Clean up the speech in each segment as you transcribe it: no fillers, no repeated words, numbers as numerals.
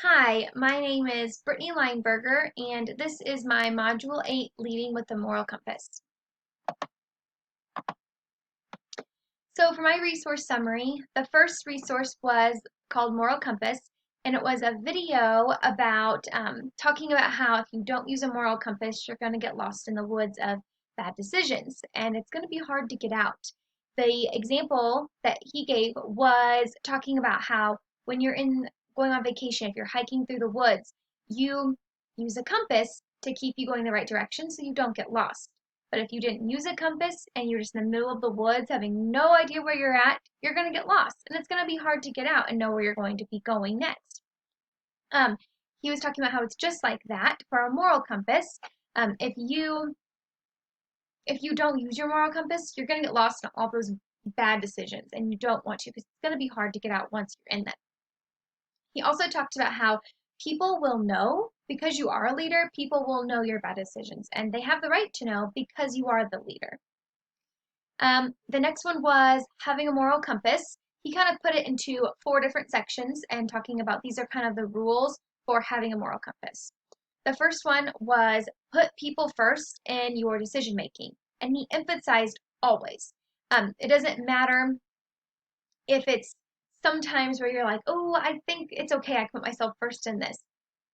Hi, my name is Brittany Lineberger, and this is my Module 8 Leading with the Moral Compass. So, for my resource summary, the first resource was called Moral Compass, and it was a video about talking about how if you don't use a moral compass, you're going to get lost in the woods of bad decisions, and it's going to be hard to get out. The example that he gave was talking about how when you're going on vacation, if you're hiking through the woods, you use a compass to keep you going the right direction so you don't get lost. But if you didn't use a compass and you're just in the middle of the woods having no idea where you're at, you're going to get lost and it's going to be hard to get out and know where you're going to be going next. Um, he was talking about how it's just like that for a moral compass. If you don't use your moral compass, you're going to get lost in all those bad decisions and you don't want to because it's going to be hard to get out once you're in them. He also talked about how people will know because you are a leader, people will know your bad decisions, and they have the right to know because you are the leader. The next one was having a moral compass. He kind of put it into 4 different sections and talking about these are kind of the rules for having a moral compass. The first one was put people first in your decision making, and he emphasized always. It doesn't matter if it's sometimes where you're like, oh, I think it's okay, I put myself first in this.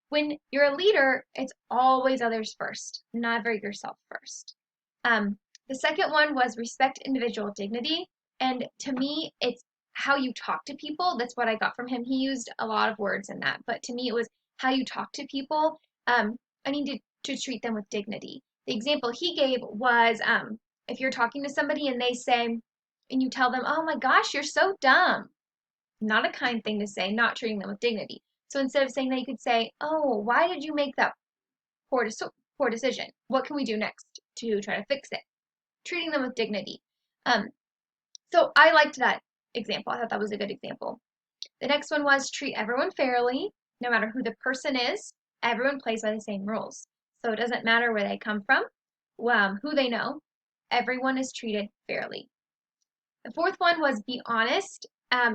When you're a leader, it's always others first, never yourself first. The second one was respect individual dignity. And to me, it's how you talk to people. That's what I got from him. He used a lot of words in that, but to me, it was how you talk to people. I need to treat them with dignity. The example he gave was if you're talking to somebody and they say, and you tell them, oh my gosh, you're so dumb. Not a kind thing to say, not treating them with dignity. So instead of saying that, you could say, oh, why did you make that poor decision? What can we do next to try to fix it? Treating them with dignity. Um, so I liked that example. I thought that was a good example. The next one was treat everyone fairly, no matter who the person is. Everyone plays by the same rules. So it doesn't matter where they come from, who they know. Everyone is treated fairly. The fourth one was be honest.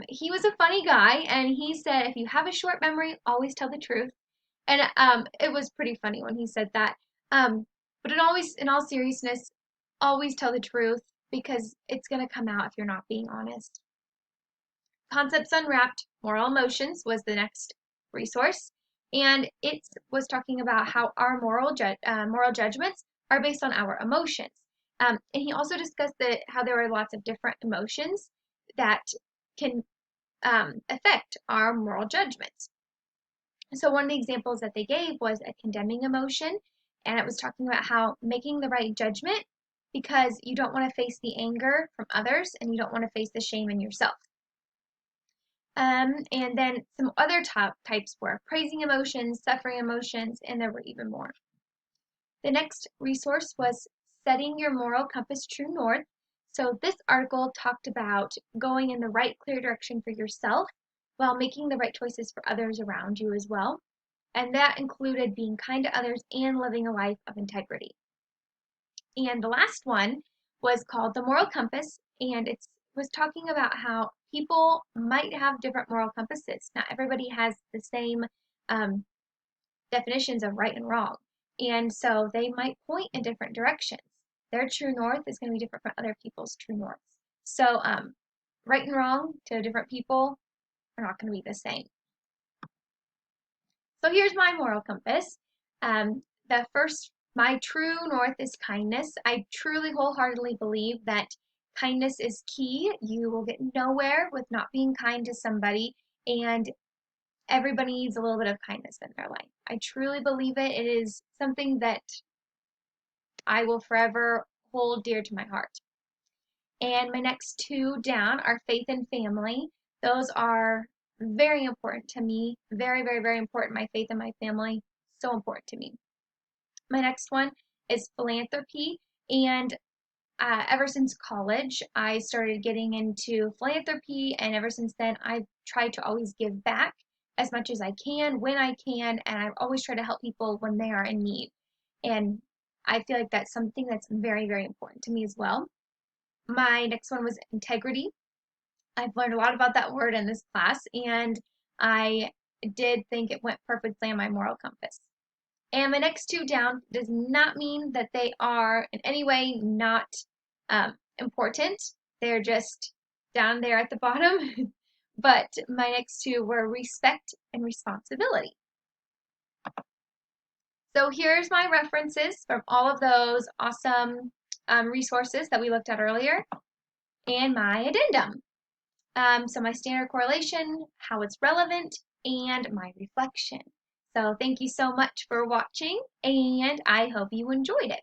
He was a funny guy, and he said if you have a short memory, always tell the truth. And it was pretty funny when he said that. But in all seriousness, always tell the truth because it's going to come out if you're not being honest. Concepts Unwrapped, Moral Emotions was the next resource. And it was talking about how our moral judgments are based on our emotions. And he also discussed how there are lots of different emotions that can affect our moral judgments. So one of the examples that they gave was a condemning emotion, and it was talking about how making the right judgment because you don't want to face the anger from others and you don't want to face the shame in yourself. And then some other types were praising emotions, suffering emotions, and there were even more. The next resource was setting your moral compass true north. So this article talked about going in the right clear direction for yourself while making the right choices for others around you as well. And that included being kind to others and living a life of integrity. And the last one was called the moral compass, and it was talking about how people might have different moral compasses. Not everybody has the same definitions of right and wrong, and so they might point in different directions. Their true north is going to be different from other people's true norths. So right and wrong to different people are not going to be the same. So here's my moral compass. The first, my true north is kindness. I truly wholeheartedly believe that kindness is key. You will get nowhere with not being kind to somebody, and everybody needs a little bit of kindness in their life. I truly believe it. It is something that I will forever hold dear to my heart. And my next 2 down are faith and family. Those are very important to me. Very, very, very important. My faith and my family, so important to me. My next one is philanthropy. And ever since college, I started getting into philanthropy. And ever since then, I've tried to always give back as much as I can, when I can. And I've always tried to help people when they are in need. And I feel like that's something that's very, very important to me as well. My next one was integrity. I've learned a lot about that word in this class, and I did think it went perfectly on my moral compass. And my next two down does not mean that they are in any way not important. They're just down there at the bottom. But my next two were respect and responsibility. So here's my references from all of those awesome resources that we looked at earlier and my addendum. So my standard correlation, how it's relevant, and my reflection. So thank you so much for watching, and I hope you enjoyed it.